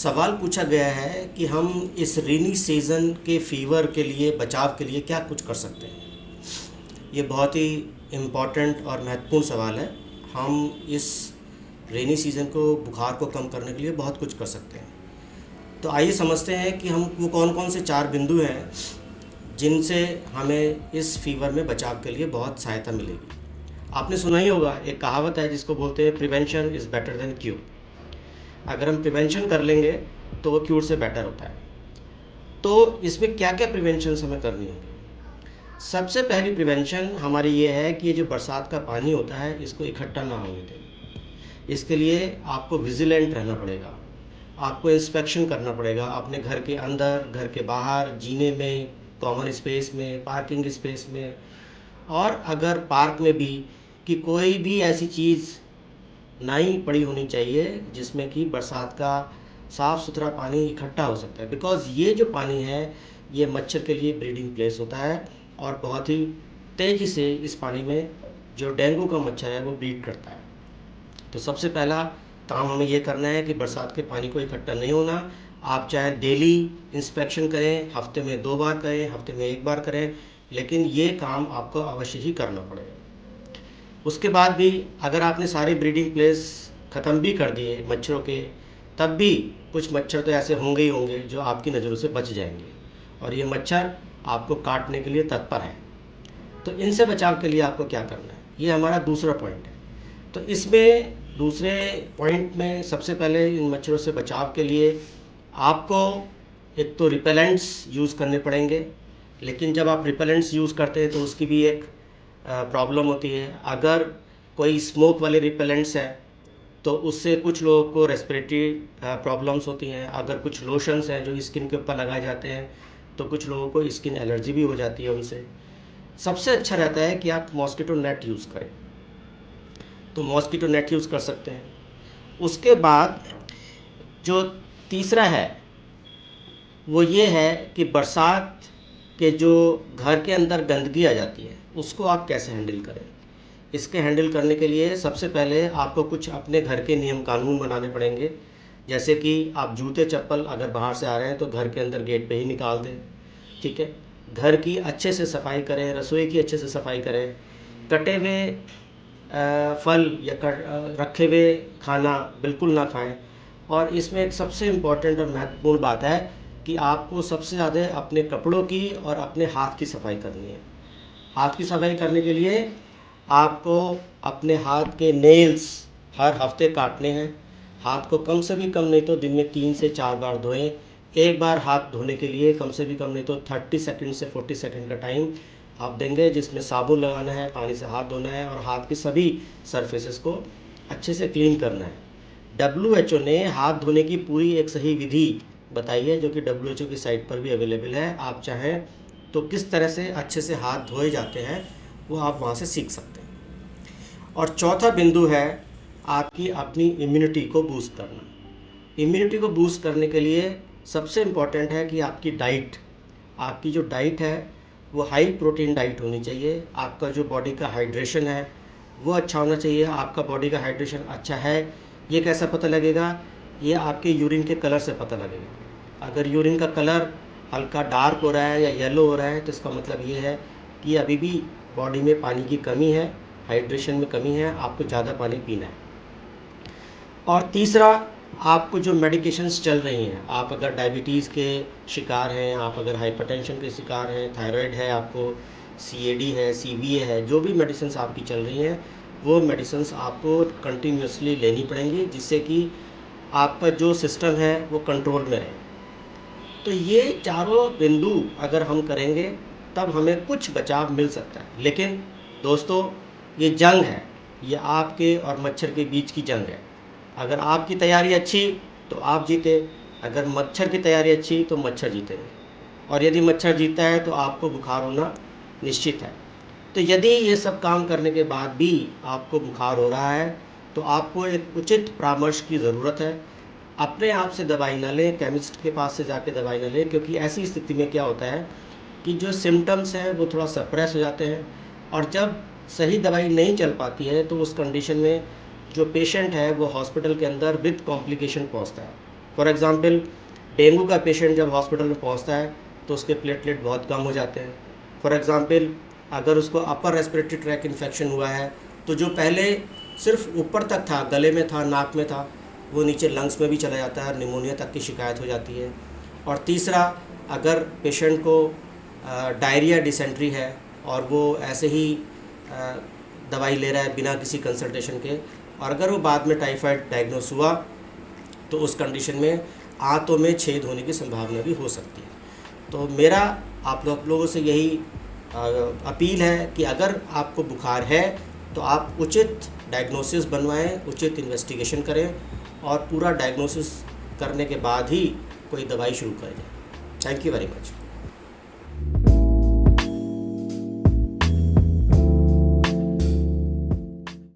सवाल पूछा गया है कि हम इस रेनी सीज़न के फीवर के लिए बचाव के लिए क्या कुछ कर सकते हैं। ये बहुत ही इम्पोर्टेंट और महत्वपूर्ण सवाल है। हम इस रेनी सीज़न को बुखार को कम करने के लिए बहुत कुछ कर सकते हैं। तो आइए समझते हैं कि हम वो कौन कौन से 4 बिंदु हैं जिनसे हमें इस फीवर में बचाव के लिए बहुत सहायता मिलेगी। आपने सुना ही होगा, एक कहावत है जिसको बोलते हैं prevention is better than cure. अगर हम प्रिवेंशन कर लेंगे तो वो क्यूर से बेटर होता है। तो इसमें क्या क्या प्रिवेंशन हमें करनी होगी। सबसे पहली प्रिवेंशन हमारी ये है कि ये जो बरसात का पानी होता है इसको इकट्ठा ना होने दें। इसके लिए आपको विजिलेंट रहना पड़ेगा, आपको इंस्पेक्शन करना पड़ेगा अपने घर के अंदर, घर के बाहर, जीने में, कॉमन स्पेस में, पार्किंग स्पेस में, और अगर पार्क में भी कि कोई भी ऐसी चीज़ नहीं पड़ी होनी चाहिए जिसमें कि बरसात का साफ़ सुथरा पानी इकट्ठा हो सकता है। बिकॉज़ ये जो पानी है ये मच्छर के लिए ब्रीडिंग प्लेस होता है और बहुत ही तेज़ी से इस पानी में जो डेंगू का मच्छर है वो ब्रीड करता है। तो सबसे पहला काम हमें ये करना है कि बरसात के पानी को इकट्ठा नहीं होना। आप चाहे डेली इंस्पेक्शन करें, हफ्ते में 2 बार करें, हफ्ते में 1 बार करें, लेकिन ये काम आपको अवश्य ही करना पड़ेगा। उसके बाद भी अगर आपने सारे ब्रीडिंग प्लेस ख़त्म भी कर दिए मच्छरों के, तब भी कुछ मच्छर तो ऐसे होंगे ही होंगे जो आपकी नज़रों से बच जाएंगे और ये मच्छर आपको काटने के लिए तत्पर है। तो इनसे बचाव के लिए आपको क्या करना है, ये हमारा दूसरा पॉइंट है। तो इसमें दूसरे पॉइंट में सबसे पहले इन मच्छरों से बचाव के लिए आपको एक तो रिपेलेंट्स यूज़ करने पड़ेंगे। लेकिन जब आप रिपेलेंट्स यूज़ करते हैं तो उसकी भी एक प्रॉब्लम होती है। अगर कोई स्मोक वाले रिपेलेंट्स है तो उससे कुछ लोगों को रेस्पिरेटरी प्रॉब्लम्स होती हैं। अगर कुछ लोशंस हैं जो स्किन के ऊपर लगाए जाते हैं तो कुछ लोगों को स्किन एलर्जी भी हो जाती है उनसे। सबसे अच्छा रहता है कि आप मॉस्किटो नेट यूज़ करें, तो मॉस्किटो नेट यूज़ कर सकते हैं। उसके बाद जो तीसरा है वो ये है कि बरसात के जो घर के अंदर गंदगी आ जाती है उसको आप कैसे हैंडल करें। इसके हैंडल करने के लिए सबसे पहले आपको कुछ अपने घर के नियम कानून बनाने पड़ेंगे। जैसे कि आप जूते चप्पल अगर बाहर से आ रहे हैं तो घर के अंदर गेट पे ही निकाल दें, ठीक है। घर की अच्छे से सफाई करें, रसोई की अच्छे से सफाई करें। कटे हुए फल या रखे हुए खाना बिल्कुल ना खाएं। और इसमें एक सबसे इम्पॉर्टेंट और महत्वपूर्ण बात है कि आपको सबसे ज़्यादा अपने कपड़ों की और अपने हाथ की सफाई करनी है। हाथ की सफाई करने के लिए आपको अपने हाथ के नेल्स हर हफ्ते काटने हैं। हाथ को कम से भी कम नहीं तो दिन में 3 से 4 बार धोएं। एक बार हाथ धोने के लिए कम से भी कम नहीं तो 30 सेकंड से 40 सेकंड का टाइम आप देंगे, जिसमें साबुन लगाना है, पानी से हाथ धोना है और हाथ की सभी सरफेसेस को अच्छे से क्लीन करना है। WHO ने हाथ धोने की पूरी एक सही विधि बताई है जो कि WHO की साइट पर भी अवेलेबल है। आप चाहें तो किस तरह से अच्छे से हाथ धोए जाते हैं वो आप वहाँ से सीख सकते हैं। और चौथा बिंदु है आपकी अपनी इम्यूनिटी को बूस्ट करना। इम्यूनिटी को बूस्ट करने के लिए सबसे इम्पॉर्टेंट है कि आपकी जो डाइट है वो हाई प्रोटीन डाइट होनी चाहिए। आपका जो बॉडी का हाइड्रेशन है वो अच्छा होना चाहिए। आपका बॉडी का हाइड्रेशन अच्छा है ये कैसा पता लगेगा, ये आपके यूरिन के कलर से पता लगेगा। अगर यूरिन का कलर हल्का डार्क हो रहा है या येलो हो रहा है तो इसका मतलब ये है कि अभी भी बॉडी में पानी की कमी है, हाइड्रेशन में कमी है, आपको ज़्यादा पानी पीना है। और तीसरा, आपको जो मेडिकेशंस चल रही हैं, आप अगर डायबिटीज़ के शिकार हैं, आप अगर हाइपरटेंशन के शिकार हैं, थायराइड है, आपको CAD है, CVA है, जो भी मेडिसिन्स आपकी चल रही हैं वो मेडिसिन्स आपको कंटिन्यूसली लेनी पड़ेंगी जिससे कि आपका जो सिस्टम है वो कंट्रोल में रहे। तो ये चारों बिंदु अगर हम करेंगे तब हमें कुछ बचाव मिल सकता है। लेकिन दोस्तों, ये जंग है, ये आपके और मच्छर के बीच की जंग है। अगर आपकी तैयारी अच्छी तो आप जीते, अगर मच्छर की तैयारी अच्छी तो मच्छर जीतेंगे। और यदि मच्छर जीतता है तो आपको बुखार होना निश्चित है। तो यदि ये सब काम करने के बाद भी आपको बुखार हो रहा है तो आपको एक उचित परामर्श की ज़रूरत है। अपने आप से दवाई ना लें, केमिस्ट के पास से जाके दवाई ना लें, क्योंकि ऐसी स्थिति में क्या होता है कि जो सिम्टम्स हैं वो थोड़ा सप्रेस हो जाते हैं और जब सही दवाई नहीं चल पाती है तो उस कंडीशन में जो पेशेंट है वो हॉस्पिटल के अंदर विद कॉम्प्लिकेशन पहुंचता है। फॉर एग्ज़ाम्पल डेंगू का पेशेंट जब हॉस्पिटल में पहुंचता है तो उसके प्लेटलेट बहुत कम हो जाते हैं। फॉर एग्ज़ाम्पल अगर उसको अपर रेस्पिरेटरी ट्रैक इन्फेक्शन हुआ है तो जो पहले सिर्फ ऊपर तक था, गले में था, नाक में था, वो नीचे लंग्स में भी चला जाता है, निमोनिया तक की शिकायत हो जाती है। और तीसरा, अगर पेशेंट को डायरिया, डिसेंट्री है और वो ऐसे ही दवाई ले रहा है बिना किसी कंसल्टेशन के, और अगर वो बाद में टाइफाइड डायग्नोस हुआ तो उस कंडीशन में आंतों में छेद होने की संभावना भी हो सकती है। तो मेरा आप लोगों से यही अपील है कि अगर आपको बुखार है तो आप उचित डायग्नोसिस बनवाएं, उचित इन्वेस्टिगेशन करें और पूरा डायग्नोसिस करने के बाद ही कोई दवाई शुरू करें। Thank you very much.